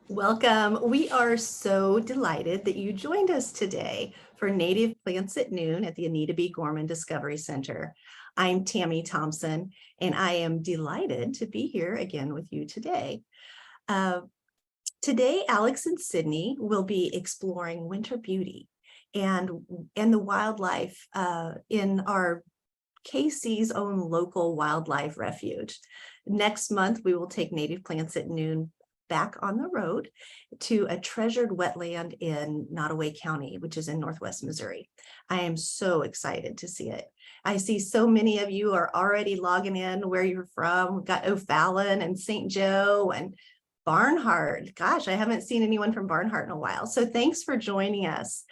Welcome. We are so delighted that you joined us today for Native Plants at Noon at the Anita Gorman Discovery Center. I'm Tammy Thompson, and I am delighted to be here again with you today. Today, Alix and Cydney will be exploring winter beauty and the wildlife in our KC's own local wildlife refuge. Next month, we will take Native Plants at Noon back on the road to a treasured wetland in Nottoway County, which is in Northwest Missouri. I am so excited to see it. I see so many of you are already logging in where you're from. We've got O'Fallon and St. Joe and Barnhart. Gosh, I haven't seen anyone from Barnhart in a while. So thanks for joining us.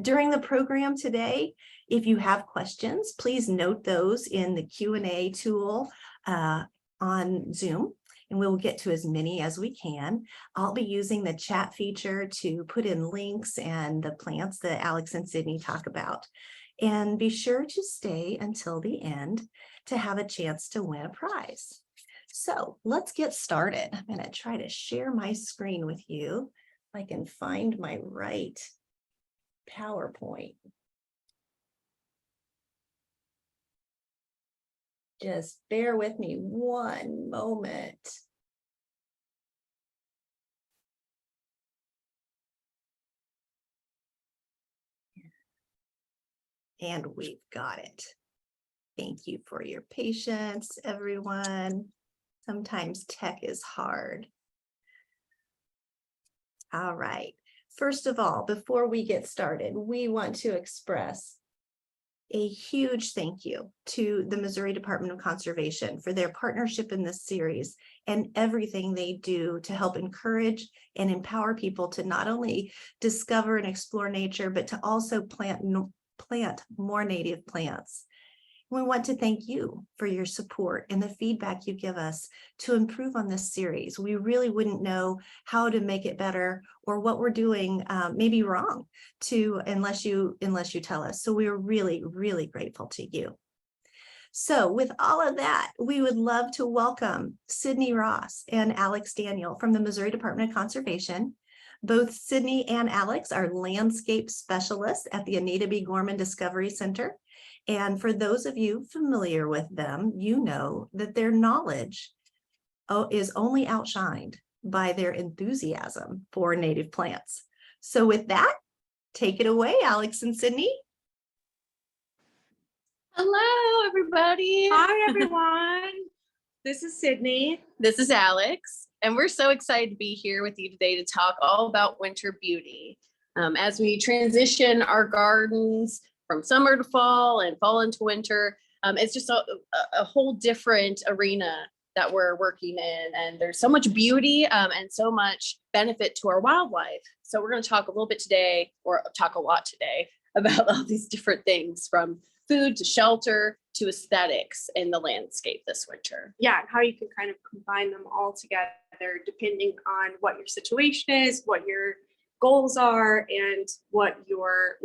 During the program today, if you have questions, please note those in the Q&A tool on Zoom, and we'll get to as many as we can. I'll be using the chat feature to put in links and the plants that Alix and Cydney talk about. And be sure to stay until the end to have a chance to win a prize. So let's get started. I'm going to try to share my screen with you if I can find my right PowerPoint. Just bear with me one moment. And we've got it. Thank you for your patience, everyone. Sometimes tech is hard. All right. First of all, before we get started, we want to express a huge thank you to the Missouri Department of Conservation for their partnership in this series and everything they do to help encourage and empower people to not only discover and explore nature, but to also plant more native plants. We want to thank you for your support and the feedback you give us to improve on this series. We really wouldn't know how to make it better or what we're doing maybe wrong unless you tell us. So we're really, really grateful to you. So with all of that, we would love to welcome Cydney Ross and Alix Daniel from the Missouri Department of Conservation. Both Cydney and Alix are landscape specialists at the Anita B. Gorman Discovery Center. And for those of you familiar with them, you know that their knowledge is only outshined by their enthusiasm for native plants. So with that, take it away, Alix and Cydney. Hello, everybody. Hi, everyone. This is Cydney. This is Alix, and we're so excited to be here with you today to talk all about winter beauty. As we transition our gardens from summer to fall and fall into winter, it's just a whole different arena that we're working in, and there's so much beauty and so much benefit to our wildlife. So we're going to talk a little bit today, or talk a lot today, about all these different things, from food to shelter to aesthetics in the landscape this winter. Yeah, and how you can kind of combine them all together depending on what your situation is, what your goals are, and what your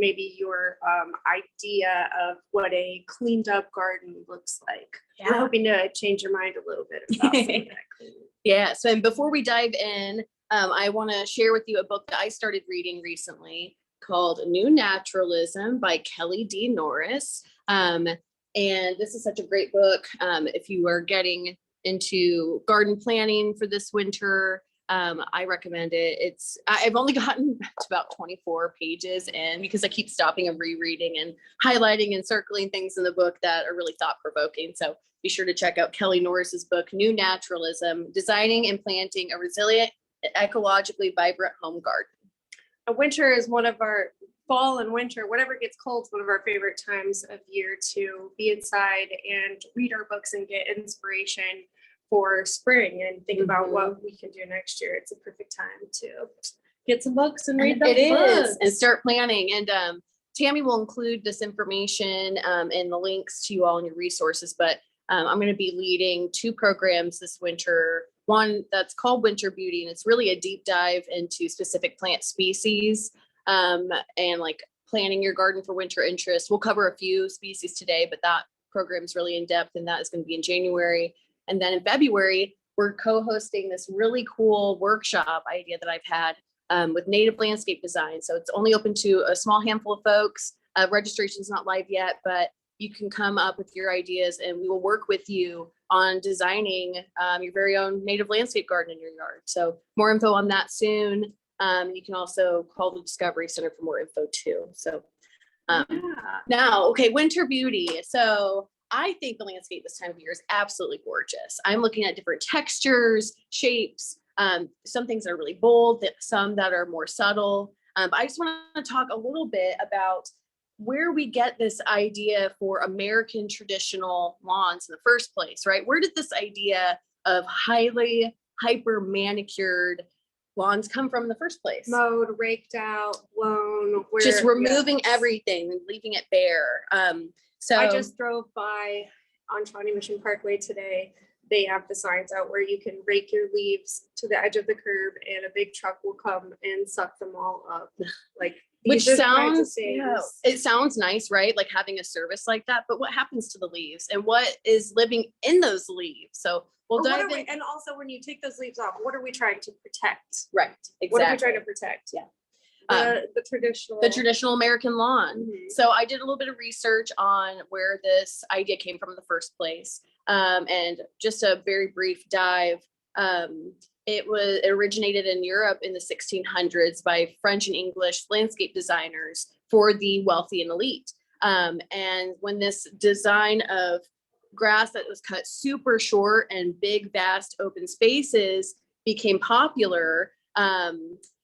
idea of what a cleaned up garden looks like. Yeah. We're hoping to change your mind a little bit about some of that. Yeah, so and before we dive in, I want to share with you a book that I started reading recently called New Naturalism by Kelly D. Norris. And this is such a great book. If you are getting into garden planning for this winter, I recommend it. I've only gotten to about 24 pages in because I keep stopping and rereading and highlighting and circling things in the book that are really thought-provoking. So be sure to check out Kelly Norris's book, New Naturalism, Designing and Planting a Resilient, Ecologically Vibrant Home Garden. Winter is one of our fall and winter, whatever gets cold, is one of our favorite times of year to be inside and read our books and get inspiration for spring and think about what we can do next year. It's a perfect time to get some books and read those books. It is, and start planning. And Tammy will include this information and the links to you all in your resources, but I'm going to be leading two programs this winter. One that's called Winter Beauty, and it's really a deep dive into specific plant species and like planning your garden for winter interest. We'll cover a few species today, but that program is really in depth, and that is going to be in January. And then in February, we're co-hosting this really cool workshop idea that I've had with native landscape design. So it's only open to a small handful of folks. Registration's not live yet, but you can come up with your ideas and we will work with you on designing your very own native landscape garden in your yard. So more info on that soon. You can also call the Discovery Center for more info too. So now, okay, winter beauty. So I think the landscape this time of year is absolutely gorgeous. I'm looking at different textures, shapes, some things that are really bold, some that are more subtle. But I just want to talk a little bit about where we get this idea for American traditional lawns in the first place, right? Where did this idea of highly hyper manicured lawns come from in the first place? Mowed, raked out, blown. Just removing everything and leaving it bare. So I just drove by on Shawnee Mission Parkway today. They have the signs out where you can rake your leaves to the edge of the curb and a big truck will come and suck them all up. Like, which these are the kinds of sounds, things. it sounds nice, right? Like having a service like that, but what happens to the leaves and what is living in those leaves? So we'll Or what dive are we- in. and also when you take those leaves off, what are we trying to protect? Right, exactly. What are we trying to protect? Yeah. The traditional American lawn. Mhm. So I did a little bit of research on where this idea came from in the first place. And just a very brief dive. It originated in Europe in the 1600s by French and English landscape designers for the wealthy and elite. And when this design of grass that was cut super short and big, vast open spaces became popular,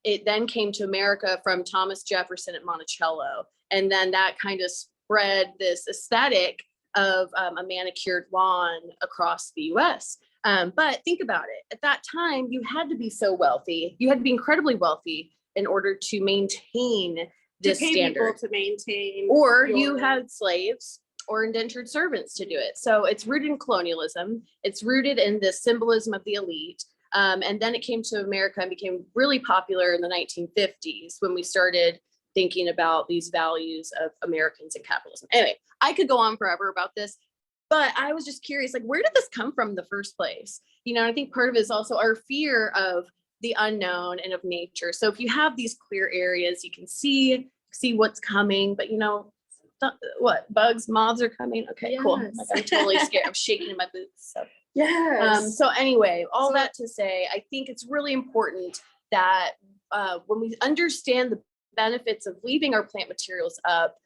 it then came to America from Thomas Jefferson at Monticello. And then that kind of spread this aesthetic of a manicured lawn across the US. But think about it. At that time, you had to be so wealthy. You had to be incredibly wealthy in order to maintain this to pay standard. people to maintain. Or you had slaves or indentured servants to do it. So it's rooted in colonialism. It's rooted in the symbolism of the elite. And then it came to America and became really popular in the 1950s when we started thinking about these values of Americans and capitalism. Anyway, I could go on forever about this, but I was just curious, like, where did this come from in the first place? You know, I think part of it is also our fear of the unknown and of nature. So if you have these clear areas, you can see what's coming, but you know, what bugs, moths are coming. Okay, cool. Like, I'm totally scared. I'm shaking in my boots. So. Yes. So anyway, all that to say, I think it's really important that when we understand the benefits of leaving our plant materials up,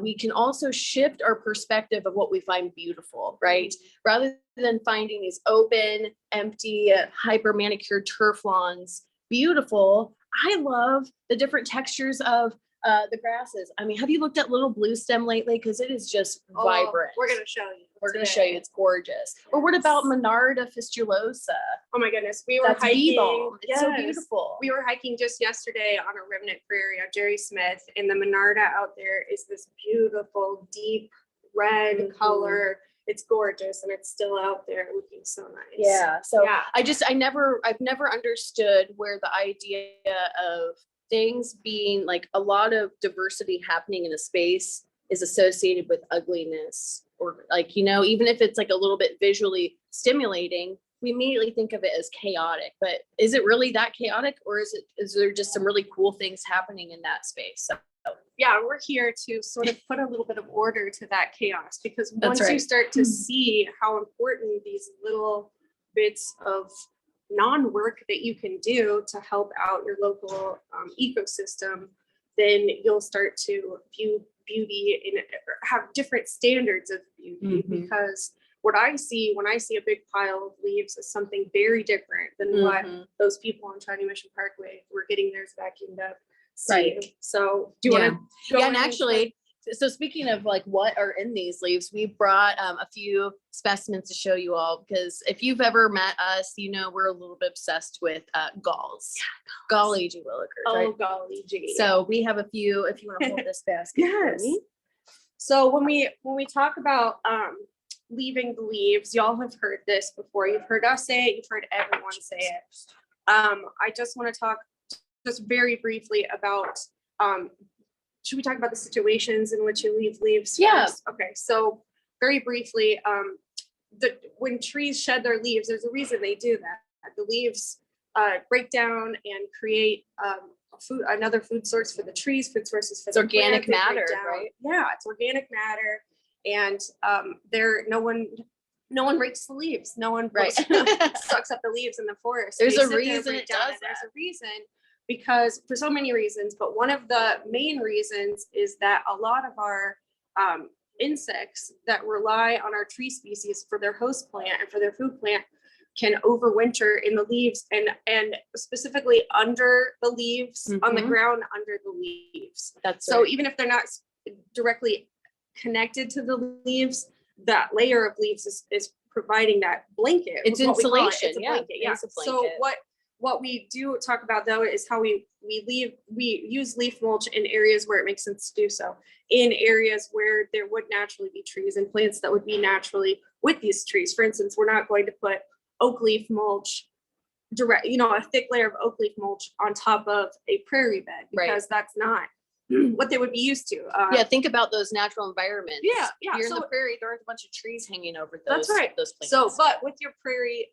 we can also shift our perspective of what we find beautiful, right? Rather than finding these open, empty, hyper manicured turf lawns beautiful, I love the different textures of the grasses. I mean, have you looked at little Bluestem lately? Because it is just vibrant. We're going to show you. We're going to show you. It's gorgeous. Or what about Monarda fistulosa? Oh my goodness. We were That's hiking. Beebalm. It's so Yes. beautiful. We were hiking just yesterday on a remnant prairie on Jerry Smith, and the Monarda out there is this beautiful, deep red color. It's gorgeous, and it's still out there looking so nice. Yeah. So Yeah. I've never understood where the idea of things being like a lot of diversity happening in a space is associated with ugliness, or like, you know, even if it's like a little bit visually stimulating, we immediately think of it as chaotic. But is it really that chaotic, or is there just some really cool things happening in that space? So, Yeah, we're here to sort of put a little bit of order to that chaos, because once right. you start to see how important these little bits of non-work that you can do to help out your local ecosystem, then you'll start to view beauty and have different standards of beauty. Because what I see when I see a big pile of leaves is something very different than what those people on Shawnee Mission Parkway who are getting theirs vacuumed up see. Right. So do you want to go? Yeah, and actually, so speaking of like what are in these leaves, we brought a few specimens to show you all, because if you've ever met us, you know we're a little bit obsessed with galls. Yeah, golly gee willikers, right? Oh, golly gee. So we have a few, if you want to hold this basket for Yes. me. So when we talk about leaving the leaves, y'all have heard this before. You've heard us say it. You've heard everyone say it. I just want to talk just very briefly about. Should we talk about the situations in which you leave leaves? Yeah. First? Okay. So very briefly, when trees shed their leaves, there's a reason they do that. the leaves break down and create another food source for the trees, food sources for It's the organic plants, they break matter, down. right? Yeah, it's organic matter, and no one rakes the leaves. No one Right. sucks up the leaves in the forest. There's They a sit there and reason break it down, does and there's that. a reason, because for so many reasons, but one of the main reasons is that a lot of our insects that rely on our tree species for their host plant and for their food plant can overwinter in the leaves and specifically under the leaves, on the Mhm. ground under the leaves. That's So right. even if they're not directly connected to the leaves, that layer of leaves is providing that blanket. It's is what we call it. insulation, It's a yeah, blanket. Yeah. it's a So blanket. what we do talk about though is how we use leaf mulch in areas where it makes sense to do so. In areas where there would naturally be trees and plants that would be naturally with these trees. For instance, we're not going to put oak leaf mulch a thick layer of oak leaf mulch on top of a prairie bed, Right. because that's not what they would be used to. Yeah, think about those natural environments. Yeah. If you're in the prairie, there are a bunch of trees hanging over those. That's right. Those plants. So, but with your prairie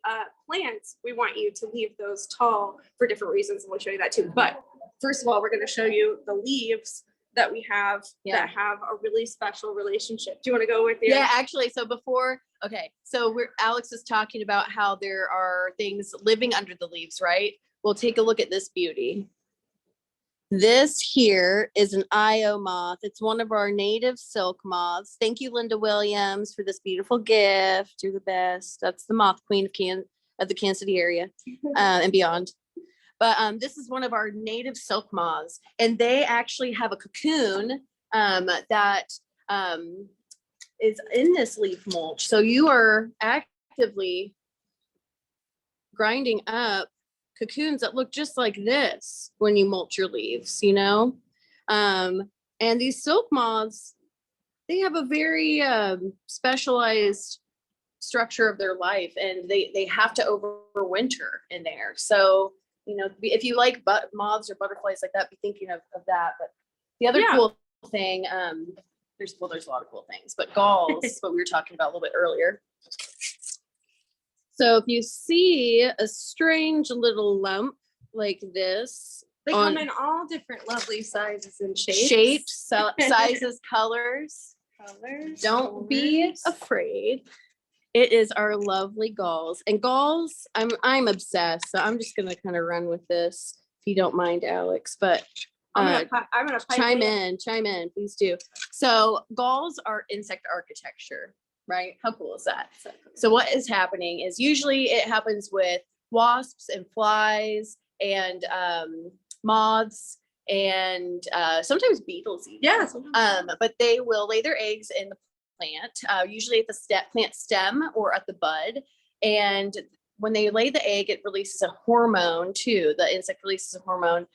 plants, we want you to leave those tall for different reasons, and we'll show you that too. But first of all, we're going to show you the leaves that we have that have a really special relationship. Do you want to go with your? Yeah, actually, so Alix is talking about how there are things living under the leaves, right? We'll take a look at this beauty. This here is an Io moth. It's one of our native silk moths. Thank you, Linda Williams, for this beautiful gift. You're the best. That's the moth queen of the Kansas City area and beyond. But this is one of our native silk moths, and they actually have a cocoon that is in this leaf mulch. So you are actively grinding up cocoons that look just like this when you mulch your leaves, and these silk moths, they have a very specialized structure of their life, and they have to overwinter in there. So if you like moths or butterflies like that, be thinking of that. But the other cool thing, there's a lot of cool things, but galls, what we were talking about a little bit earlier. So if you see a strange little lump like this, They come in all different lovely sizes and shapes. Sizes, colors. Don't be afraid. It is our lovely galls. And galls, I'm obsessed. So I'm just gonna kind of run with this, if you don't mind, Alix. But I'm gonna chime in, please do. So galls are insect architecture, right? How cool is that? So what is happening is usually it happens with wasps and flies and moths and sometimes beetles even. Yeah. But they will lay their eggs in the plant, usually at the plant stem or at the bud. And when they lay the egg, it releases a hormone too. The insect releases a hormone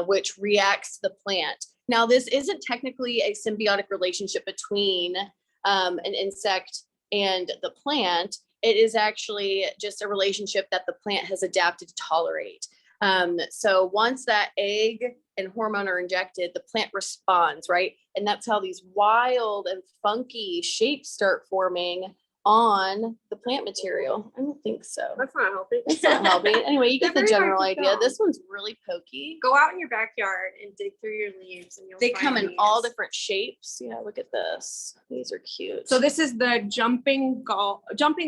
which reacts to the plant. Now, this isn't technically a symbiotic relationship between an insect and the plant. It is actually just a relationship that the plant has adapted to tolerate. So once that egg and hormone are injected, the plant responds, right? And that's how these wild and funky shapes start forming on the plant material. I don't think so. That's not healthy. It's not healthy. Anyway, you get the They're very general hard to idea. film. This one's really pokey. Go out in your backyard and dig through your leaves, and They come in all different shapes. Yeah, look at this. These are cute. So this is the jumping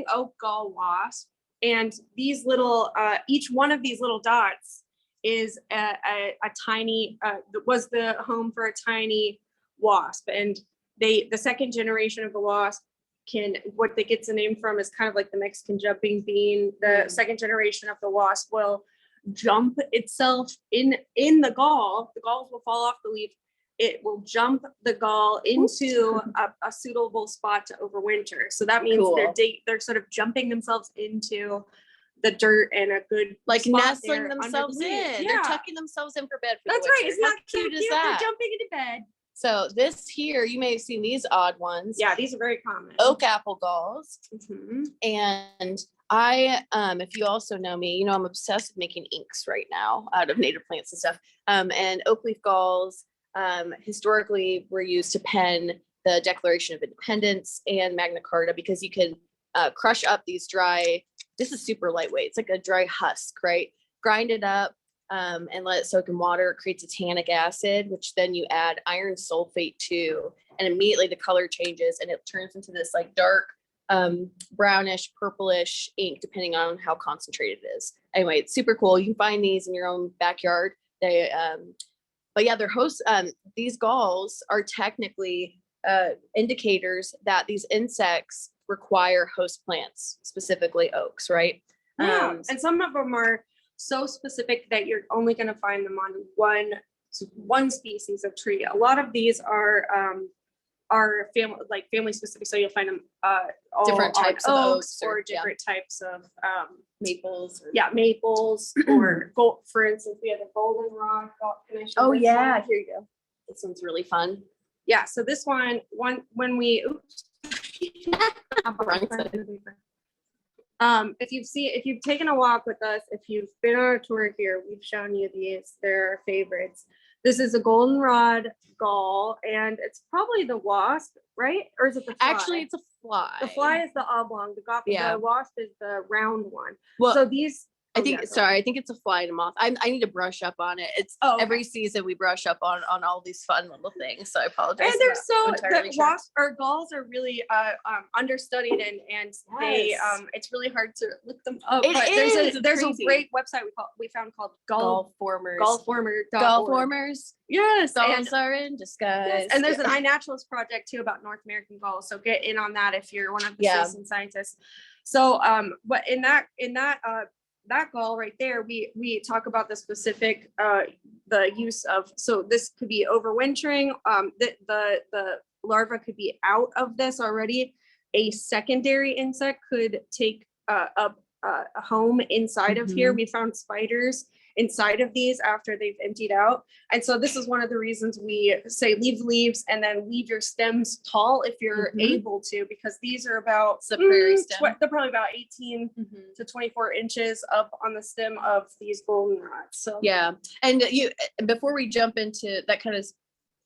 oak gall wasp, and these little each one of these little dots is a tiny was the home for a tiny wasp, and the second generation of the wasp what they gets the name from is kind of like the Mexican jumping bean. The second generation of the wasp will jump itself in the gall. The galls will fall off the leaf. It will jump the gall into a suitable spot to overwinter. So that means they're sort of jumping themselves into the dirt and a good like spot nestling there themselves under the leaves. in. Yeah. They're tucking themselves in for bed. For That's the right. winter. It's not How cute is They're that? jumping into bed. So this here, you may have seen these odd ones. Yeah, these are very common. Oak apple galls. Mhm. And I, if you also know me, I'm obsessed with making inks right now out of native plants and stuff. And oak leaf galls historically were used to pen the Declaration of Independence and Magna Carta, because you can crush up these dry this is super lightweight. It's like a dry husk, right? Grind it up and let it soak in water. It creates a tannic acid, which then you add iron sulfate to, and immediately the color changes and it turns into this like dark brownish, purplish ink, depending on how concentrated it is. Anyway, it's super cool. You can find these in your own backyard. They, but yeah, these galls are technically indicators that these insects require host plants, specifically oaks, right? Yeah, and some of them are so specific that you're only going to find them on one species of tree. A lot of these are family specific, so you'll find them all different types of oaks or different types of maples. maples or gold. For instance, we have a goldenrod. Oh yeah, here you go. This one's really fun. Yeah, so this one when we if you've taken a walk with us, if you've been on a tour here, we've shown you these. They're our favorites. This is a goldenrod gall, and it's probably the wasp, right? Or is it the fly? Actually, it's a fly. The fly is the oblong. The wasp is the round one. Well, so these. I think I think it's a fly and a moth. I need to brush up on it. It's every season we brush up on all these fun little things. So I apologize. And they're the wasps or galls are really understudied and they it's really hard to look them up. There's a great website we found called Gallformers. Gallformers. Yes. Galls are in disguise. Yes. And there's an iNaturalist project too about North American galls. So get in on that if you're one of the citizen scientists. So but in that gall right there, we talk about the specific the use of, so this could be overwintering. The larva could be out of this already. A secondary insect could take a home inside of here. We found spiders inside of these after they've emptied out. And so this is one of the reasons we say leave leaves and then leave your stems tall if you're able to, because these are about the prairie stem. They're probably about 18 to 24 inches up on the stem of these goldenrods. So yeah, and before we jump into that, kind of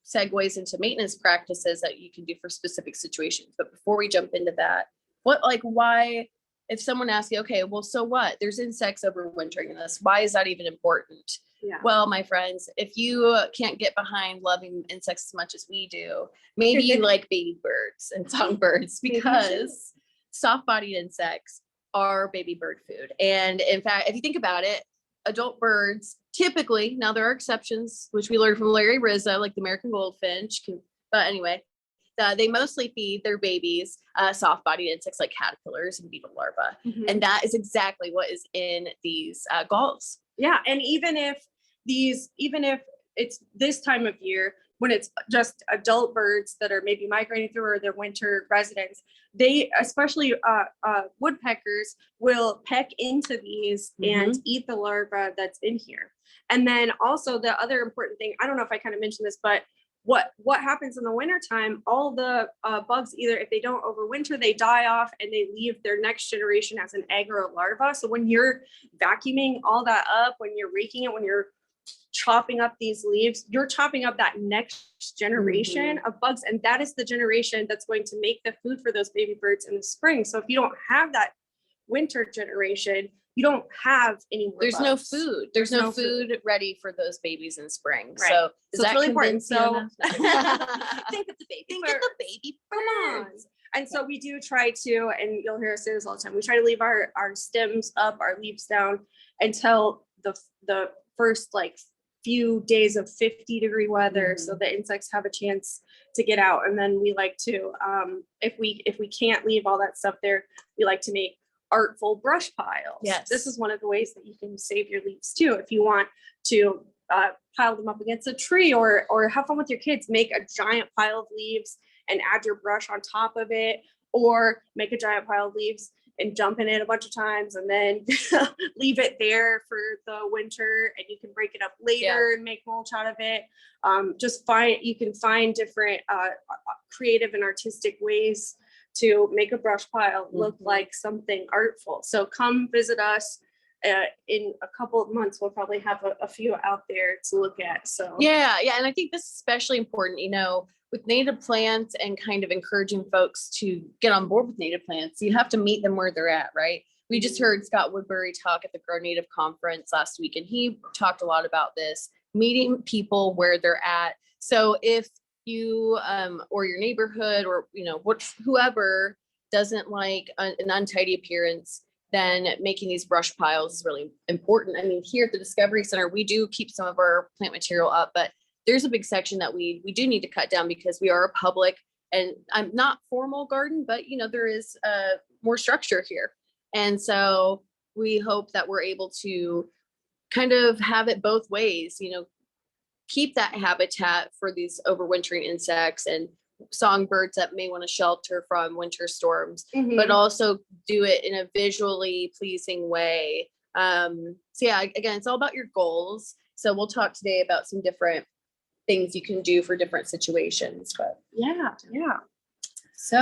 segues into maintenance practices that you can do for specific situations. But before we jump into that, why? If someone asks you, okay, well, so what? There's insects overwintering in this. Why is that even important? Yeah. Well, my friends, if you can't get behind loving insects as much as we do, maybe you like baby birds and songbirds, because soft-bodied insects are baby bird food. And in fact, if you think about it, adult birds typically, now there are exceptions, which we learned from Larry Rizzo, like the American goldfinch, but anyway, they mostly feed their babies soft-bodied insects like caterpillars and beetle larvae. And that is exactly what is in these galls. Yeah, and even if it's this time of year when it's just adult birds that are maybe migrating through or their winter residence, they, especially woodpeckers, will peck into these and eat the larva that's in here. And then also the other important thing, I don't know if I kind of mentioned this, but what happens in the wintertime, all the bugs, either if they don't overwinter, they die off and they leave their next generation as an egg or a larva. So when you're vacuuming all that up, when you're raking it, when you're chopping up these leaves, you're chopping up that next generation of bugs. And that is the generation that's going to make the food for those baby birds in the spring. So if you don't have that winter generation, you don't have any more There's bugs. no food. There's no food ready for those babies in spring. Right. So it's really important. So think of the baby. Think of the baby birds. And so we do try to, and you'll hear us say this all the time, we try to leave our stems up, our leaves down until the first few days of 50-degree weather, so the insects have a chance to get out. And then we like to, if we can't leave all that stuff there, we like to make artful brush piles. Yes. This is one of the ways that you can save your leaves too. If you want to pile them up against a tree or have fun with your kids, make a giant pile of leaves and add your brush on top of it, or make a giant pile of leaves and jump in it a bunch of times and then leave it there for the winter, and you can break it up later and make mulch out of it. You can find different creative and artistic ways to make a brush pile look like something artful. So come visit us. In a couple of months, we'll probably have a few out there to look at. So yeah, and I think this is especially important, with native plants and kind of encouraging folks to get on board with native plants. You have to meet them where they're at, right? we just heard Scott Woodbury talk at the Grow Native conference last week, and he talked a lot about this, meeting people where they're at. So if you or your neighborhood or whoever doesn't like an untidy appearance, then making these brush piles is really important. I mean, here at the Discovery Center, we do keep some of our plant material up, but there's a big section that we do need to cut down because we are a public and I'm not formal garden, but there is more structure here. And so we hope that we're able to kind of have it both ways, keep that habitat for these overwintering insects and songbirds that may want to shelter from winter storms, but also do it in a visually pleasing way. So yeah, again, it's all about your goals. So we'll talk today about some different things you can do for different situations, but Yeah. so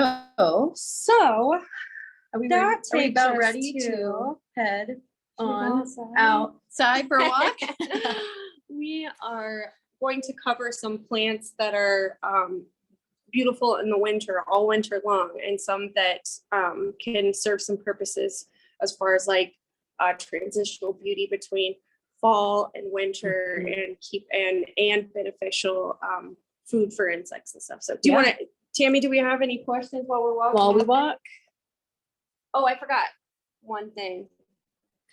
are we That about takes us ready to- to head on outside. outside for a walk? We are going to cover some plants that are beautiful in the winter, all winter long, and some that can serve some purposes as far as like transitional beauty between fall and winter and keep and beneficial food for insects and stuff. So do you want to, Tammy, do we have any questions while we're walking? While we walk. Oh, I forgot one thing.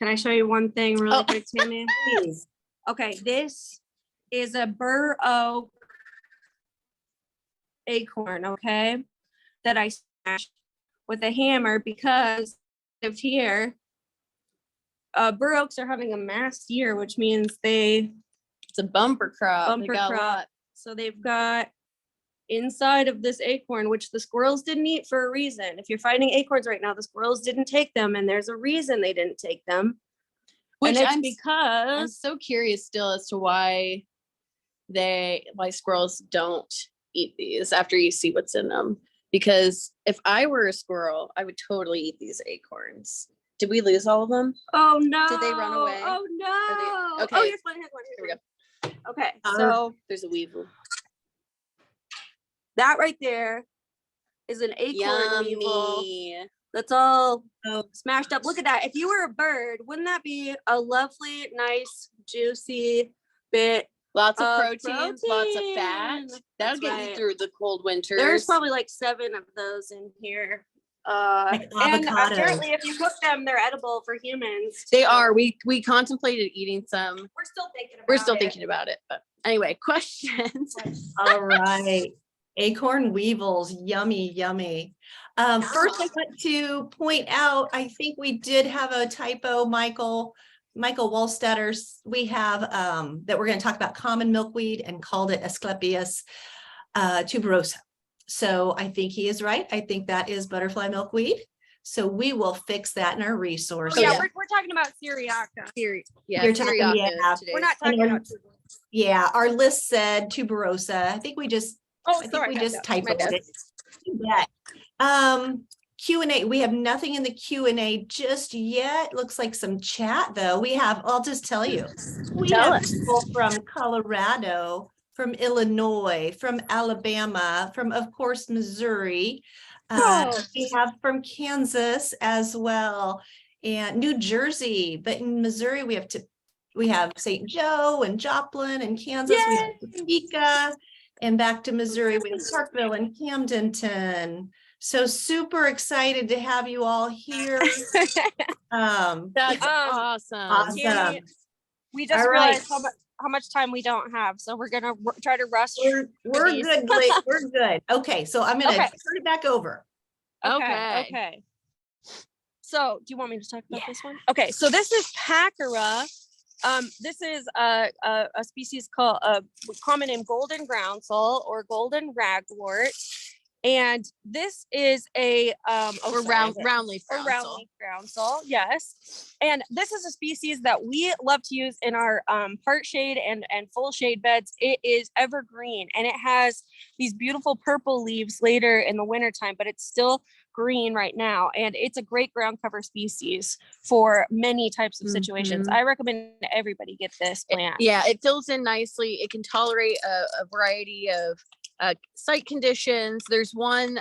Can I show you one thing really quick, Tammy? Please. Okay, this is a bur oak acorn, okay, that I smashed with a hammer because of here. Bur oaks are having a mass year, which means It's a bumper crop. They got a lot. so they've got inside of this acorn, which the squirrels didn't eat for a reason. If you're finding acorns right now, the squirrels didn't take them, and there's a reason they didn't take them. Which And it's I'm because so curious still as to why squirrels don't eat these after you see what's in them. Because if I were a squirrel, I would totally eat these acorns. Did we lose all of them? oh no, Did they run away? Oh no. Okay. Oh, here's one. Here we go. Okay, so There's a weevil. that right there is an acorn weevil. Yummy. That's all smashed up. Look at that. If you were a bird, wouldn't that be a lovely, nice, juicy bit? Lots of Of proteins, lots of fat. protein. That'll That's get right. you through the cold winters. There's probably like 7 of those in here. Like And avocado. apparently if you cook them, they're edible for humans. They So are. We contemplated eating some. We're still thinking about it. We're still thinking about it. But anyway, questions. All right. Acorn weevils, yummy, yummy. First, I want to point out, I think we did have a typo, Michael Wallstetter's. We have that we're going to talk about common milkweed and called it Asclepias tuberosa. So I think he is right. I think that is butterfly milkweed. So we will fix that in our resource. Oh, yeah, Yeah. we're talking about syriaca. Yeah, You're talking- syriaca yeah. today. We're not talking And about Yeah, our list said tuberosa. I think we just Oh, I think sorry. we just My typoed bad. it. Q&A, we have nothing in the Q&A just yet. Looks like some chat though. I'll just tell you. We Tell have us. people from Colorado, from Illinois, from Alabama, from, of course, Missouri. Oh. We have from Kansas as well, and New Jersey, but in Missouri, we have St. Joe and Joplin and Kansas, we have Topeka, and back to Missouri, we have Parkville and Camdenton. So super excited to have you all here. That's awesome. Awesome. Tammy, we just All right. realized how much time we don't have, so we're gonna try to rush. We're these. good, Blake. We're good. Okay, so I'm gonna Okay. turn it back over. Okay. So, do you want me to talk about this one? Okay, so this is Packera. This is a species called common name golden groundsel or golden ragwort, and this is a Roundleaf or Groundsel. roundleaf groundsel, yes. And this is a species that we love to use in our part shade and full shade beds. It is evergreen and it has these beautiful purple leaves later in the wintertime, but it's still green right now. And it's a great ground cover species for many types of situations. Mhm. I recommend everybody get this plant. Yeah, it fills in nicely. It can tolerate a variety of site conditions. There's one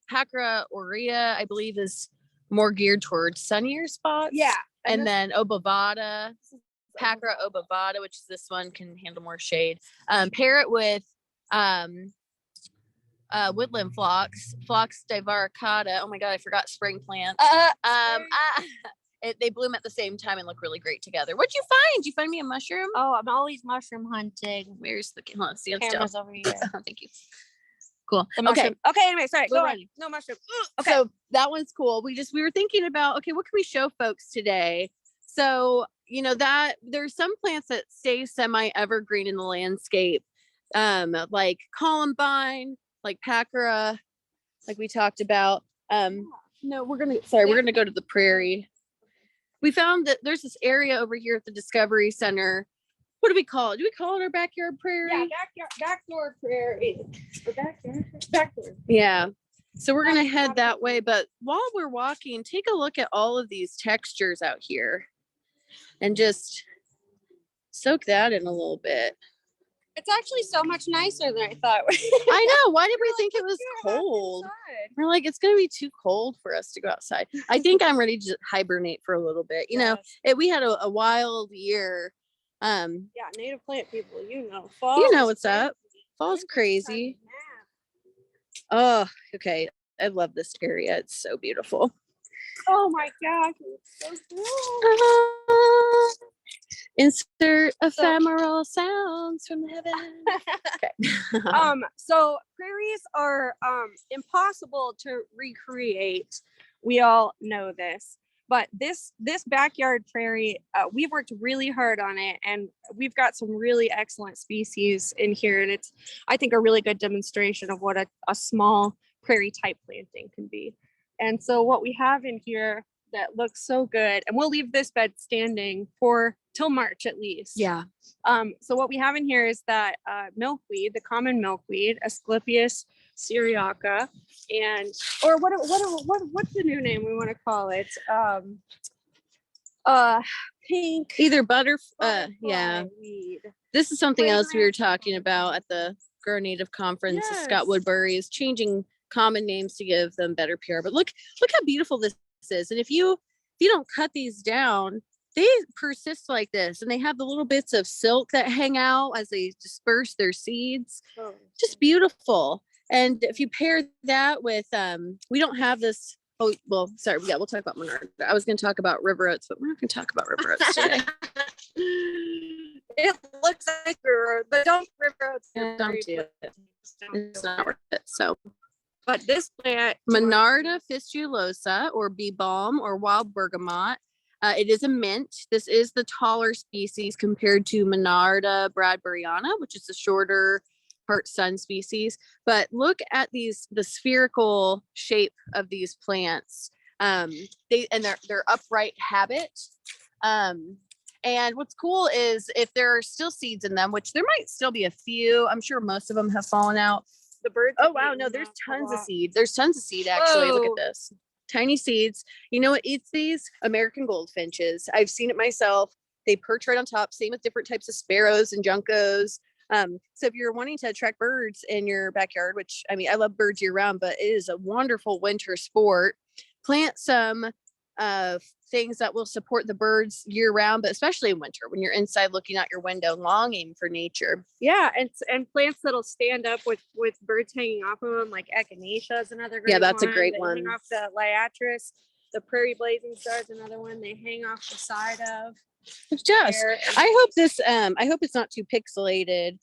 Packera aurea, I believe, is more geared towards sunnier spots. Yeah. And then obovata, Packera obovata, which is this one, can handle more shade. Pair it with woodland phlox divaricata. Oh my god, I forgot spring plants. They bloom at the same time and look really great together. What'd you find? Did you find me a mushroom? Oh, I'm always mushroom hunting. Where's the let's see, Camera's over here. Thank you. Cool. The Okay. mushroom. Okay, anyway, sorry. We're Go on. ready. No mushroom. Okay. So that one's cool. We were thinking about, okay, what can we show folks today? So, you know, that there's some plants that stay semi-evergreen in the landscape, like columbine, like Packera, like we talked about. No, we're gonna go to the prairie. We found that there's this area over here at the Discovery Center. What do we call it? Do we call it our backyard prairie? Yeah, backdoor prairie. Backdoor. Yeah. So we're gonna head that way, but while we're walking, take a look at all of these textures out here and just soak that in a little bit. It's actually so much nicer than I thought. I know. Why did we think it was cold? We're like, it's gonna be too cold for us to go outside. I think I'm ready to hibernate for a little bit. You know, we had a wild year. Yeah, native plant people, you know, fall. You know what's up. Fall's crazy. Oh, okay. I love this area. It's so beautiful. Oh my gosh, it's so cool. Insert ephemeral sounds from heaven. Okay. So prairies are impossible to recreate. We all know this. But this backyard prairie, we've worked really hard on it, and we've got some really excellent species in here. And it's, I think, a really good demonstration of what a small prairie type planting can be. And so what we have in here that looks so good, and we'll leave this bed standing for till March at least. Yeah. So what we have in here is that milkweed, the common milkweed, Asclepias syriaca, and or what's the new name we want to call it? Pink Either yeah. butterfly weed. This is something else we were talking about at the Grow Native conference. Yes. Scott Woodbury is changing common names to give them better PR. But look how beautiful this is. And if you don't cut these down, they persist like this, and they have the little bits of silk that hang out as they disperse their seeds. Oh. Just beautiful. And if you pair that with, we don't have this. Oh, well, sorry. Yeah, we'll talk about Monarda. I was going to talk about river oats, but we're not going to talk about river oats today. It looks like river, but don't river oats. Don't do it. It's not worth it. So, but this plant, Monarda fistulosa, or Beebalm, or wild bergamot. It is a mint. This is the taller species compared to Monarda bradburyana, which is the shorter part sun species. But look at the spherical shape of these plants. They're upright habit. And what's cool is if there are still seeds in them, which there might still be a few, I'm sure most of them have fallen out. the birds. Oh wow, no, there's tons of seed. There's tons of seed actually. Look at this. Tiny seeds. You know what eats these? American goldfinches. I've seen it myself. They perch right on top. Same with different types of sparrows and juncos. So if you're wanting to attract birds in your backyard, which I mean, I love birds year round, but it is a wonderful winter sport. Plant some things that will support the birds year round, but especially in winter when you're inside looking out your window, longing for nature. Yeah, and plants that'll stand up with birds hanging off of them, like echinacea is another great one. Yeah, that's a great They one. hang off the liatris, the prairie blazing star is another one they hang off the side of. It's just, I hope this, I hope it's not too pixelated,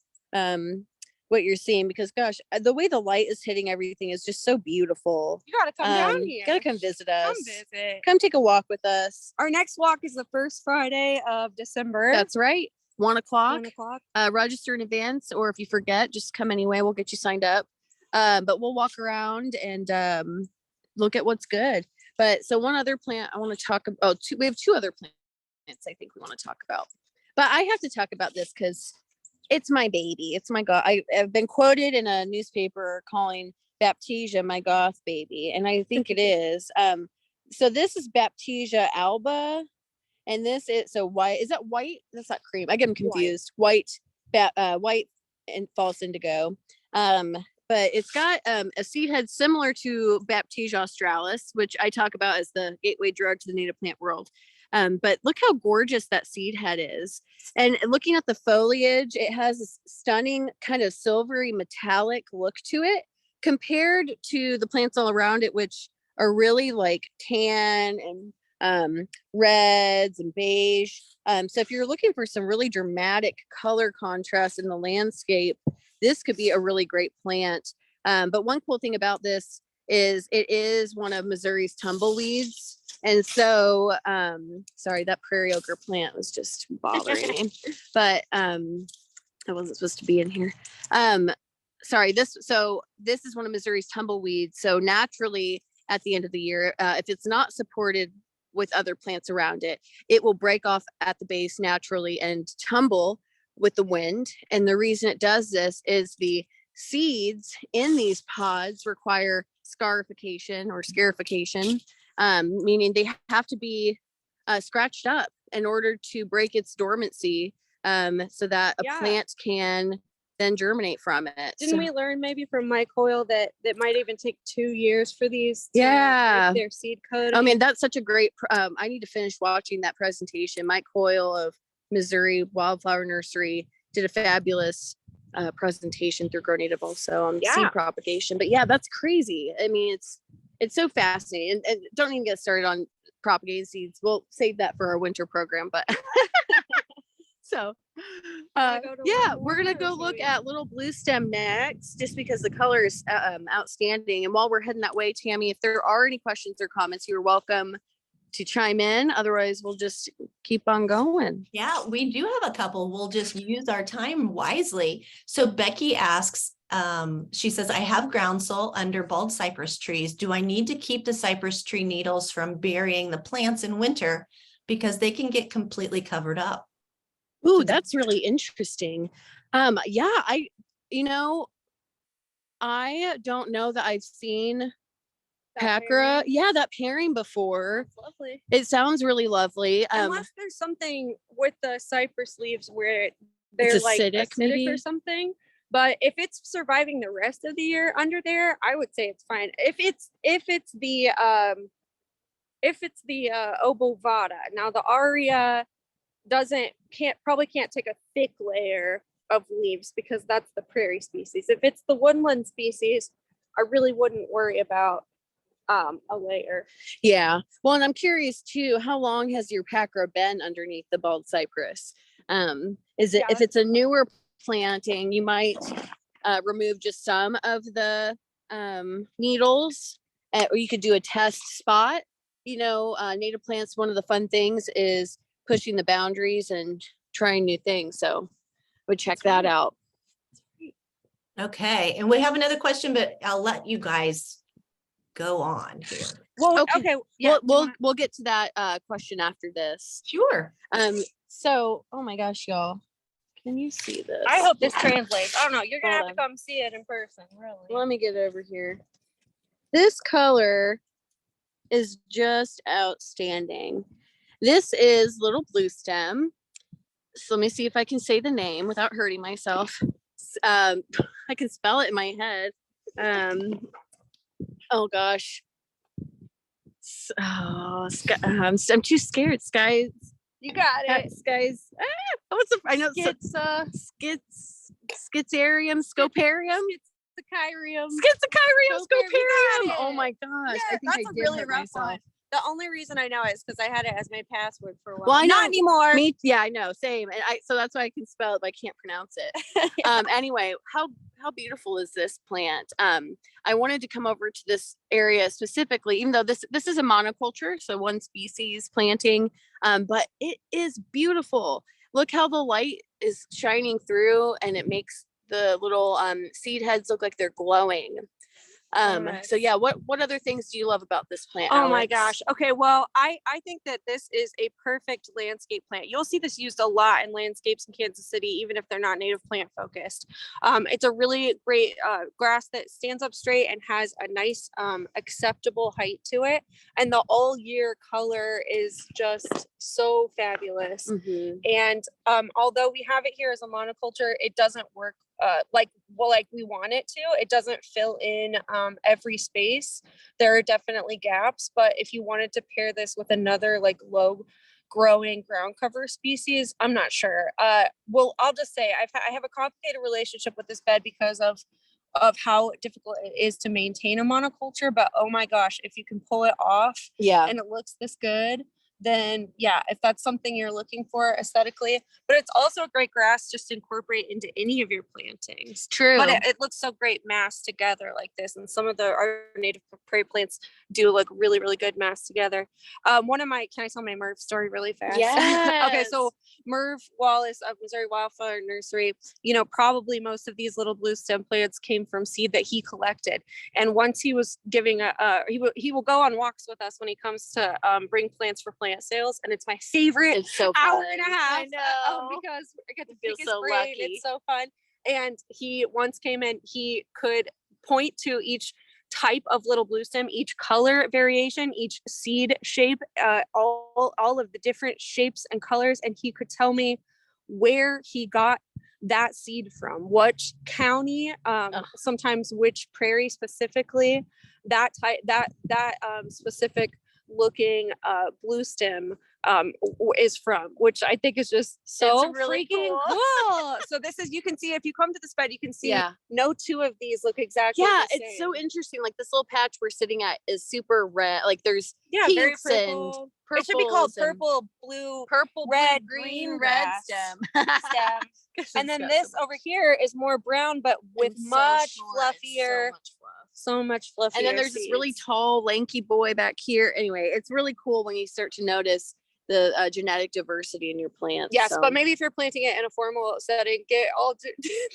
what you're seeing, because gosh, the way the light is hitting everything is just so beautiful. You gotta come down here. Gotta come visit us. Come visit. Come take a walk with us. Our next walk is the first Friday of December. That's right. 1 o'clock. 1 o'clock. Register in advance, or if you forget, just come anyway. We'll get you signed up. But we'll walk around and look at what's good. But so one other plant I want to talk about. We have two other plants I think we want to talk about. But I have to talk about this because it's my baby. It's my goth. I've been quoted in a newspaper calling Baptisia my goth baby, and I think it is. So this is Baptisia alba, and this is white. Is that white? That's not cream. I get them confused. White and false indigo. but it's got a seed head similar to Baptisia australis, which I talk about as the gateway drug to the native plant world. But look how gorgeous that seed head is. And looking at the foliage, it has a stunning kind of silvery metallic look to it compared to the plants all around it, which are really like tan and reds and beige. So if you're looking for some really dramatic color contrast in the landscape, this could be a really great plant. But one cool thing about this is it is one of Missouri's tumbleweeds. And so, sorry, that prairie ochre plant was just bothering me, but I wasn't supposed to be in here. Sorry, this is one of Missouri's tumbleweeds. So naturally, at the end of the year, if it's not supported with other plants around it, it will break off at the base naturally and tumble with the wind. And the reason it does this is the seeds in these pods require scarification or scarification, meaning they have to be scratched up in order to break its dormancy, so that a plant can then germinate from it. Didn't we learn maybe from Mike Hoyle that might even take 2 years for these to break their seed coating? I mean, that's such a great, I need to finish watching that presentation. Mike Hoyle of Missouri Wildflower Nursery did a fabulous presentation through Grow Native also on seed propagation. But yeah, that's crazy. I mean, it's so fascinating. And don't even get started on propagating seeds. We'll save that for our winter program, but so we're gonna go look at little Bluestem next, just because the color is outstanding. And while we're heading that way, Tammy, if there are any questions or comments, you're welcome to chime in. Otherwise, we'll just keep on going. Yeah, we do have a couple. We'll just use our time wisely. So Becky asks, she says, I have groundsel under bald cypress trees. Do I need to keep the cypress tree needles from burying the plants in winter because they can get completely covered up? Ooh, that's really interesting. I don't know that I've seen Packera. Yeah, that pairing before. That's lovely. It sounds really lovely. Unless there's something with the cypress leaves where they're it's like acidic maybe or something. But if it's surviving the rest of the year under there, I would say it's fine. If it's the obovata. Now the aria probably can't take a thick layer of leaves because that's the prairie species. If it's the woodland species, I really wouldn't worry about a layer. Yeah. Well, and I'm curious too, how long has your Packera been underneath the bald cypress? If it's a newer planting, you might remove just some of the needles, or you could do a test spot. Native plants, one of the fun things is pushing the boundaries and trying new things. So we'll check that out. Okay. And we have another question, but I'll let you guys go on here. Well, okay. Yeah, We'll get to that question after this. Sure. So, oh my gosh, y'all. Can you see this? I hope this translates. I don't know. You're gonna Hold have to come see it in person, really. Let me get over here. This color is just outstanding. This is little Bluestem. So let me see if I can say the name without hurting myself. I can spell it in my head. Oh gosh. I'm too scared. Skies. You got it. Skies. I know. Schizachyrium, scoparium. Schizachyrium. Scoparium. Oh my gosh. Yeah, I think that's I a did really hurt rough myself. one. The only reason I know it is because I had it as my password for a while. Well, I know. Not anymore. I know. Same. And so that's why I can spell it, but I can't pronounce it. Anyway, how beautiful is this plant? I wanted to come over to this area specifically, even though this is a monoculture, so one species planting, but it is beautiful. Look how the light is shining through and it makes the little seed heads look like they're glowing. So yeah, what other things do you love about this plant? Oh my Alix? gosh. Okay, well, I think that this is a perfect landscape plant. You'll see this used a lot in landscapes in Kansas City, even if they're not native plant focused. It's a really great grass that stands up straight and has a nice acceptable height to it. And the all year color is just so fabulous. Mhm. And although we have it here as a monoculture, it doesn't work like we want it to. It doesn't fill in every space. There are definitely gaps, but if you wanted to pair this with another like low growing ground cover species, I'm not sure. Well, I'll just say I have a complicated relationship with this bed because of how difficult it is to maintain a monoculture, but oh my gosh, if you can pull it off and it looks this good, then yeah, if that's something you're looking for aesthetically, but it's also a great grass just to incorporate into any of your plantings. True. But it looks so great massed together like this. And some of our native prairie plants do look really, really good massed together. Can I tell my Merv story really fast? Yes. Okay, so Merv Wallace of Missouri Wildflower Nursery, probably most of these little bluestem plants came from seed that he collected. And once he was giving he will go on walks with us when he comes to bring plants for plant sales, and it's my favorite. It's so hour fun. and a half. I know. Because I get to feel pick his so brain. lucky. It's so fun. And he once came in, he could point to each type of little bluestem, each color variation, each seed shape, all of the different shapes and colors, and he could tell me where he got that seed from, which county, sometimes which prairie specifically, that type, that specific looking bluestem is from, which I think is just so really freaking cool. So this is, you can see, if you come to this bed, you can see no two of these look exactly the same. It's so interesting. Like this little patch we're sitting at is super red. Like there's very pinks and purple. It should be called purple, blue, red, green, red stem. And then this over here is more brown, but with much fluffier. So much fluffier. And then there's this really tall, lanky boy back here. Anyway, it's really cool when you start to notice the genetic diversity in your plants. Yes, but maybe if you're planting it in a formal setting, get all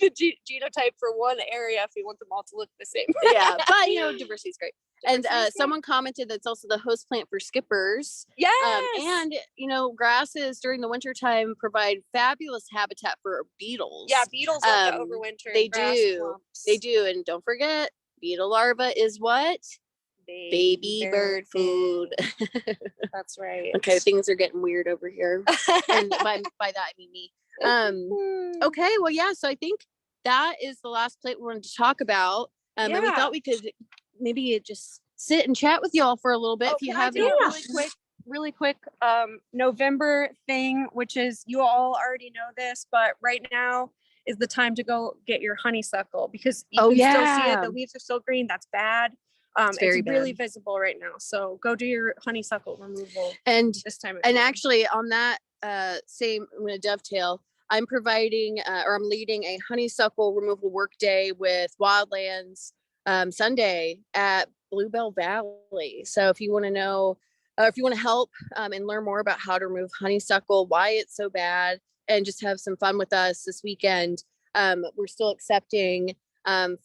the genotype for one area if you want them all to look the same. Yeah, but diversity is great. And someone commented that's also the host plant for skippers. Yes. And grasses during the winter time provide fabulous habitat for beetles. Yeah, beetles love to overwinter. They do. They do. And don't forget, beetle larva is what? Baby bird food. That's right. Okay, things are getting weird over here. And by that I mean me. Okay, well, yeah, so I think that is the last plant we wanted to talk about. And we thought we could maybe just sit and chat with y'all for a little bit if you have any really quick November thing, which is, you all already know this, but right now is the time to go get your honeysuckle, because you can still see it. The leaves are still green. That's bad. It's really visible right now. So go do your honeysuckle removal. And this time of year. Actually, on that I'm going to dovetail. I'm providing I'm leading a honeysuckle removal work day with Wildlands Sunday at Bluebell Valley. So if you want to know, if you want to help and learn more about how to remove honeysuckle, why it's so bad, and just have some fun with us this weekend, we're still accepting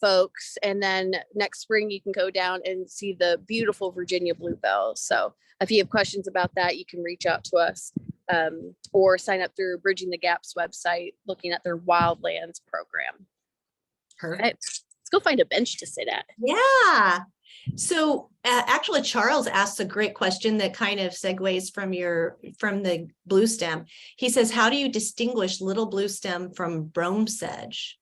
folks. And then next spring, you can go down and see the beautiful Virginia bluebells. So if you have questions about that, you can reach out to us or sign up through Bridging the Gaps website, looking at their Wildlands program. Perfect. Right. Let's go find a bench to sit at. Yeah. So actually, Charles asked a great question that kind of segues from the bluestem. He says, how do you distinguish little bluestem from brome sedge?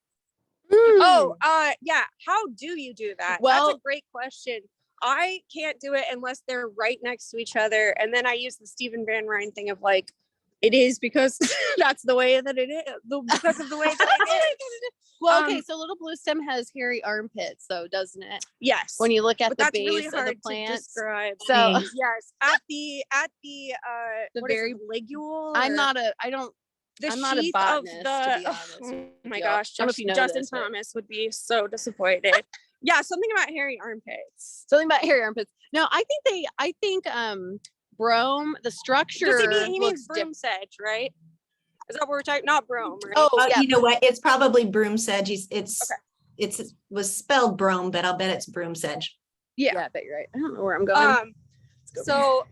Oh, yeah. How do you do that? Well, that's a great question. I can't do it unless they're right next to each other. And then I use the Stephen Van Ryn thing of like, it is because that's the way that it is, because of the way that it is. Well, okay, so little bluestem has hairy armpits, though, doesn't it? Yes. When you look at the base really of the plant. To describe. So yes, at the very ligule. I'm not a botanist, to be honest. Oh my gosh, Justin Thomas would be so disappointed. Yeah, something about hairy armpits. No, I think brome, the structure. He means broom sedge, right? Is that what we're talking? Not brome, right? Oh, yeah. You know what? It's probably broom sedge. It was spelled brome, but I'll bet it's broom sedge. Yeah, I bet you're right. I don't know where I'm going. So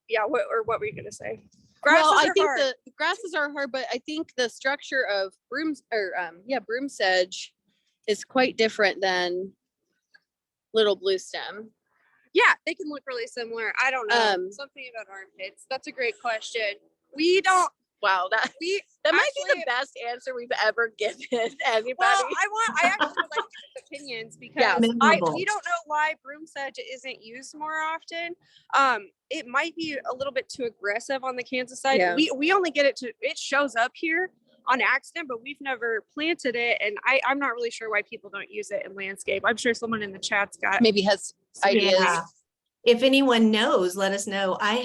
yeah, what were you gonna say? The grasses are hard, but I think the structure of broom sedge is quite different than little bluestem. Yeah, they can look really similar. I don't know. Something about armpits. That's a great question. We don't Wow, that might be the best answer we've ever given anybody. Well, I actually would like to get opinions Yeah. because Memorable. we don't know why broom sedge isn't used more often. It might be a little bit too aggressive on the Kansas side. Yeah. We only get it shows up here on accident, but we've never planted it, and I'm not really sure why people don't use it in landscape. I'm sure someone in the chat's got Maybe has ideas. Yeah. If anyone knows, let us know. I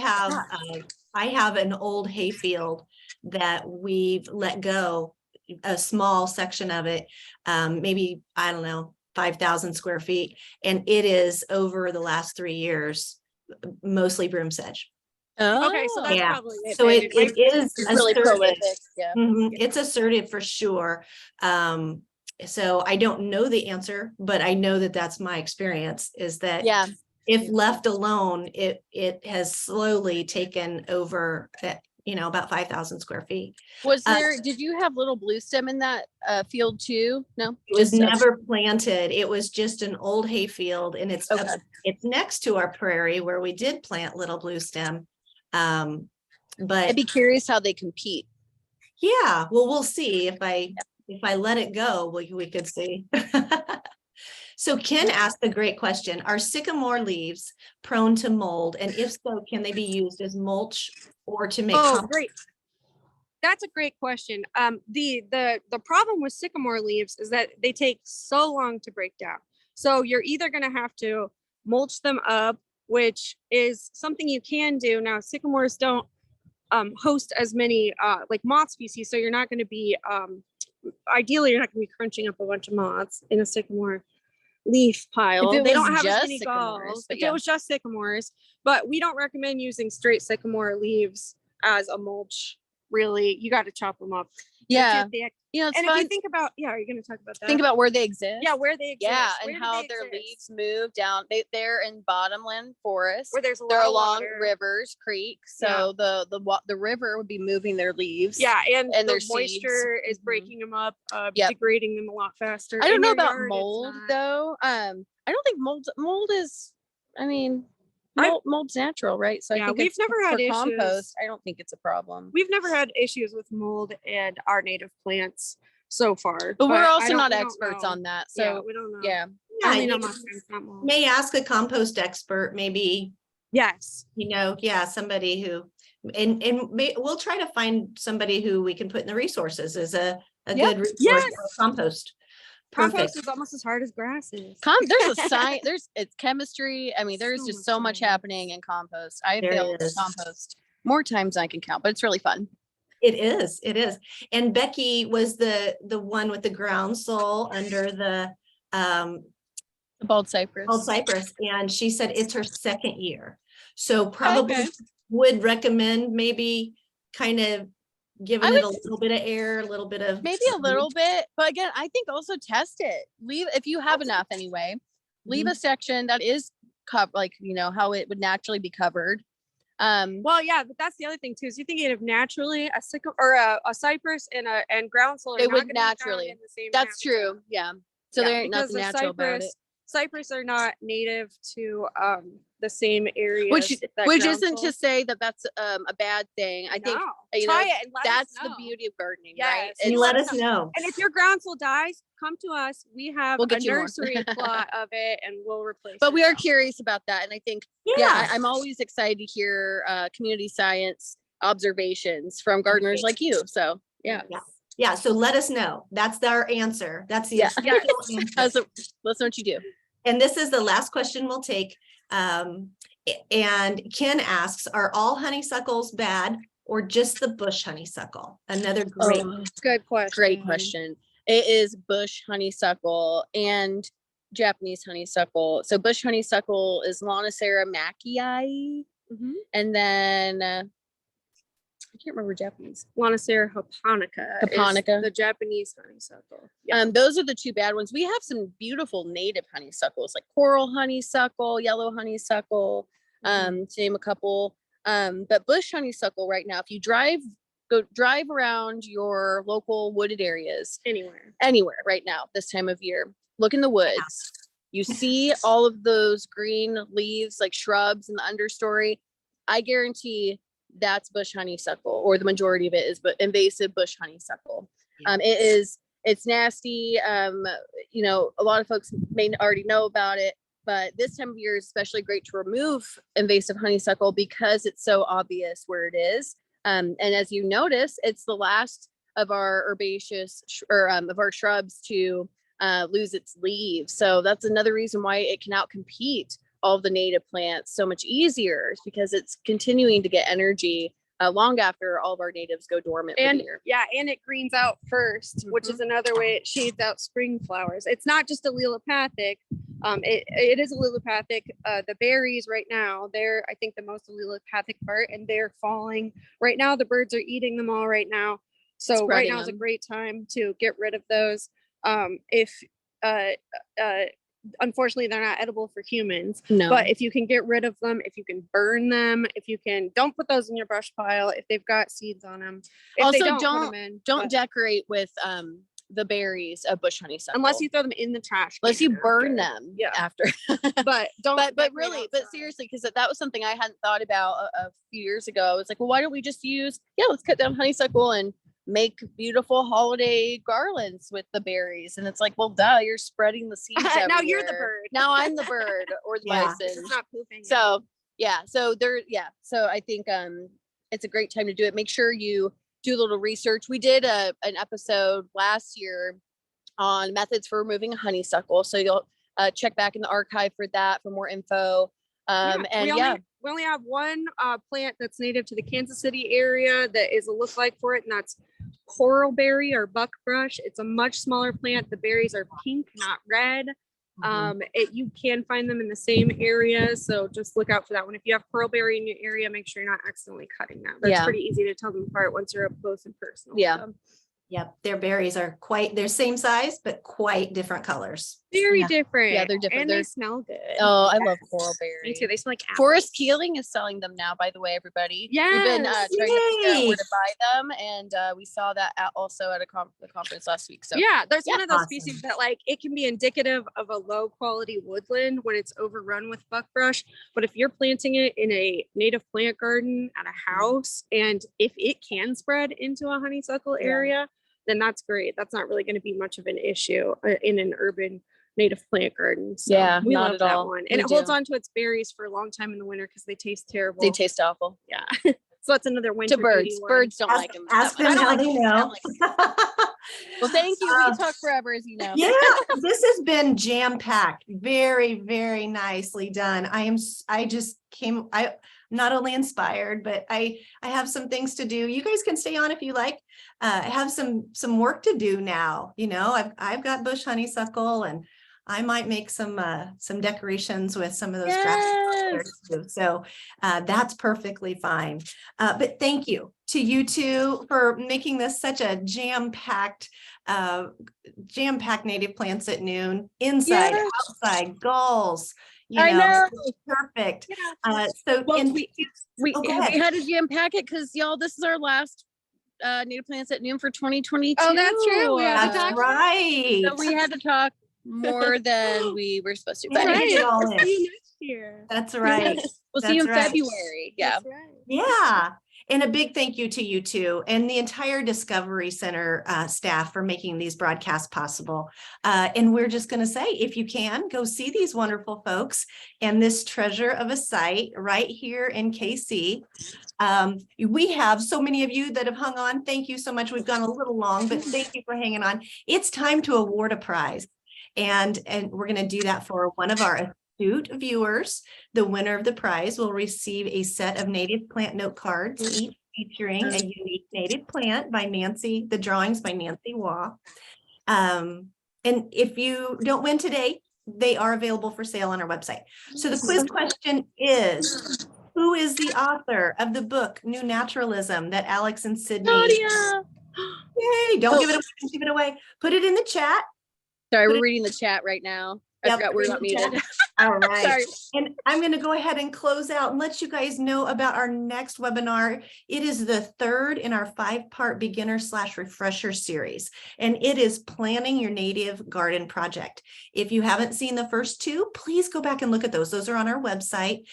have an old hayfield that we've let go, a small section of it, maybe, I don't know, 5,000 square feet. And it is over the last 3 years, mostly broom sedge. Okay, so that's Yeah. probably it. So then. it is It's really assertive. prolific. Yeah. It's assertive for sure. So I don't know the answer, but I know that that's my experience, is that Yeah. if left alone, it has slowly taken over, about 5,000 square feet. Did you have little Bluestem in that field too? No, It was just never planted. It was just an old hayfield, and it's Okay. it's next to our prairie where we did plant little Bluestem. But I'd be curious how they compete. yeah, well, we'll see if I let it go, we could see. So Ken asked a great question. Are sycamore leaves prone to mold? And if so, can they be used as mulch or to make compost? Great. That's a great question. The problem with sycamore leaves is that they take so long to break down. So you're either going to have to mulch them up, which is something you can do. Now, sycamores don't host as many like moth species, so you're not going to be ideally you're not going to be crunching up a bunch of moths in a sycamore leaf pile. If it They was don't have as just many sycamores, galls. but If yeah. it was just sycamores, but we don't recommend using straight sycamore leaves as a mulch. Really, you got to chop them up. Yeah. They're thick. It's And fun. if you think about, are you going to talk about that? Think about where they exist. yeah, where they exist. Yeah, Where and do how they their exist? leaves move down. They're in bottomland forests. Where there's a They're lot of along water. rivers, creeks. So the river would be moving their leaves. Yeah, and and the their moisture seeds. is breaking them up, Yep. degrading them a lot faster. I don't In know your about yard, it's mold not. though. I don't think mold is. I mean, mold's natural, right? So I think we've never had for issues. compost. I don't think it's a problem. We've never had issues with mold and our native plants so far. But we're I also don't- not we don't experts know. on that. Yeah, So we don't know. yeah. Yeah, Only know you most times not mold. may ask a compost expert, maybe, Yes. somebody who, we'll try to find somebody who we can put in the resources as a Yep. good resource Yes. for compost. Compost Perfect. is almost as hard as grass is. There's a science. It's chemistry. I mean, there's So just much so much science. happening in compost. I There failed is. compost more times than I can count, but it's really fun. It is. And Becky was the one with the groundsel under the The bald cypress. old cypress, and she said it's her second year. So probably Okay. would recommend maybe kind of giving I it a would- little bit of air, a little bit of Maybe a little bit, but again, I think also test it. Leave if you have enough anyway. Leave a section that is covered, like how it would naturally be covered. Well, yeah, but that's the other thing too. Is you're thinking of naturally a sycamore or a cypress and groundsel. They would naturally. In the same That's habitat. true. Yeah. So there ain't because nothing the natural about it. Cypress are not native to the same area. Which isn't to say that that's a bad thing. I think try it and let that's us the know. beauty of gardening, Yes. right? and It's- let us know. And if your groundsel dies, come to us. We have We'll a get you more. nursery plot of it, and we'll replace. But it we are now. curious about that, and I think I'm always excited to hear community science observations from gardeners like you. So Yeah, so let us know. That's our answer. That's the Yeah. official answer. Let's know what you do. And this is the last question we'll take. And Ken asks, are all honeysuckles bad or just the bush honeysuckle? Another great. Good question. Great question. It is bush honeysuckle and Japanese honeysuckle. So bush honeysuckle is Lonicera macchii, and then I can't remember Japanese. Lonicera japonica. Japonica. Is the Japanese honeysuckle. Those are the two bad ones. We have some beautiful native honeysuckles, like coral honeysuckle, yellow honeysuckle, to name a couple. But bush honeysuckle right now, if you go drive around your local wooded areas, anywhere right now, this time of year, look in the woods. You see all of those green leaves, like shrubs in the understory. I guarantee that's bush honeysuckle, or the majority of it is invasive bush honeysuckle. It's nasty. You know, a lot of folks may already know about it, but this time of year is especially great to remove invasive honeysuckle because it's so obvious where it is. And as you notice, it's the last of our herbaceous of our shrubs to lose its leaves. So that's another reason why it can outcompete all of the native plants so much easier, is because it's continuing to get energy long after all of our natives go dormant for the year. Yeah, and it greens out first, which is another way it shades out spring flowers. It's not just allelopathic. It is allelopathic. The berries right now, they're, I think, the most allelopathic part, and they're falling. Right now, the birds are eating them all right now. So right now is a great time to get rid of those. Unfortunately, they're not edible for humans. No. But if you can get rid of them, if you can burn them, if you can, don't put those in your brush pile if they've got seeds on them. If Also, they don't decorate with the berries of bush honeysuckle unless you throw them in the trash. Unless you burn them after. But don't. But really, but seriously, because that was something I hadn't thought about a few years ago. I was like, well, why don't we just let's cut down honeysuckle and make beautiful holiday garlands with the berries. And it's like, well, duh, you're spreading the seeds everywhere. Now you're the bird. Now I'm the bird or the bison. It's not pooping. So so I think it's a great time to do it. Make sure you do a little research. We did an episode last year on methods for removing honeysuckle, so you'll check back in the archive for that for more info. We only have one plant that's native to the Kansas City area that is a lookalike for it, and that's coralberry or buckbrush. It's a much smaller plant. The berries are pink, not red. You can find them in the same area, so just look out for that one. If you have coralberry in your area, make sure you're not accidentally cutting that. That's pretty easy to tell them apart once you're up close and personal. Yep, their berries are they're same size, but quite different colors. Very different. Yeah, they're different. And they smell good. Oh, I love coralberry. Me too. They smell like apples. Forest Keeling is selling them now, by the way, everybody. Yes. We've been trying to figure out where to buy them, and we saw that also at the conference last week. So there's one of those species that it can be indicative of a low quality woodland when it's overrun with buckbrush. But if you're planting it in a native plant garden at a house, and if it can spread into a honeysuckle area, then that's great. That's not really going to be much of an issue in an urban native plant garden. So we love that one. And it holds on to its berries for a long time in the winter because they taste terrible. They taste awful. Yeah. So that's another winter. To birds. Birds don't like them. Ask them how they know. Well, thank you. We can talk forever, as you know. Yeah, this has been jam-packed. Very, very nicely done. I'm not only inspired, but I have some things to do. You guys can stay on if you like. I have some work to do now. You know, I've got bush honeysuckle, and I might make some decorations with some of those grasses too. So that's perfectly fine. But thank you to you two for making this such a jam-packed native plants at noon, inside, outside, gulls. I know. Perfect. Yeah. We had to jam pack it because y'all, this is our last native plants at noon for 2022. Oh, that's true. That's right. So we had to talk more than we were supposed to. But Right. All See you next year. That's right. We'll see you in February. Yeah. That's right. Yeah. And a big thank you to you two and the entire Discovery Center staff for making these broadcasts possible. And we're just going to say, if you can, go see these wonderful folks and this treasure of a site right here in KC. We have so many of you that have hung on. Thank you so much. We've gone a little long, but thank you for hanging on. It's time to award a prize. And we're going to do that for one of our astute viewers. The winner of the prize will receive a set of native plant note cards, each featuring a unique native plant by Nancy, the drawings by Nancy Waugh. And if you don't win today, they are available for sale on our website. So the quiz question is, who is the author of the book, New Naturalism, that Alix and Cydney? Yay, don't give it away. Put it in the chat. Sorry, we're reading the chat right now. I forgot we're not muted. All right. Sorry. And I'm going to go ahead and close out and let you guys know about our next webinar. It is the third in our 5-part beginner/refresher series, and it is planning your native garden project. If you haven't seen the first two, please go back and look at those. Those are on our website.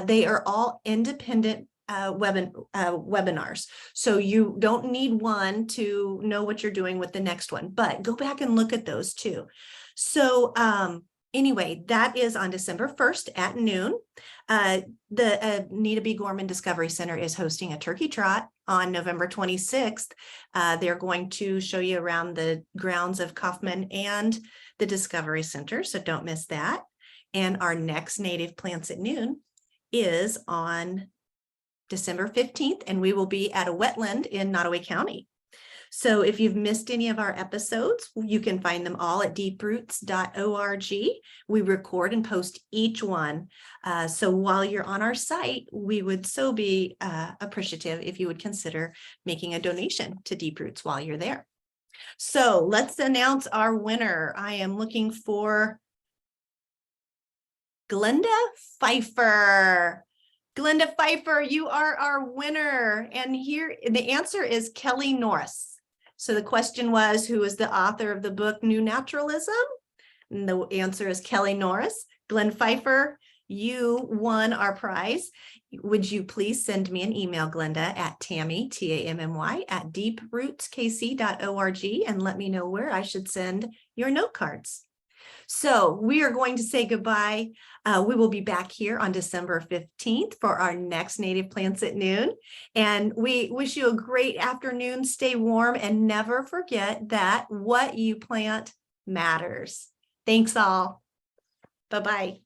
They are all independent webinars. So you don't need one to know what you're doing with the next one, but go back and look at those too. So anyway, that is on December 1st at noon. The Anita B. Gorman Discovery Center is hosting a turkey trot on November 26th. They're going to show you around the grounds of Kaufman and the Discovery Center, so don't miss that. And our next Native Plants at Noon is on December 15th, and we will be at a wetland in Nottoway County. So if you've missed any of our episodes, you can find them all at deeproots.org. We record and post each one. So while you're on our site, we would so be appreciative if you would consider making a donation to Deep Roots while you're there. So let's announce our winner. I am looking for Glenda Pfeiffer. Glenda Pfeiffer, you are our winner. And here the answer is Kelly Norris. So the question was, who is the author of the book New Naturalism? And the answer is Kelly Norris. Glenn Pfeiffer, you won our prize. Would you please send me an email, Glenda, at Tammy, Tammy, at deeprootskc.org and let me know where I should send your note cards. So we are going to say goodbye. We will be back here on December 15th for our next Native Plants at Noon. And we wish you a great afternoon. Stay warm and never forget that what you plant matters. Thanks all. Bye-bye.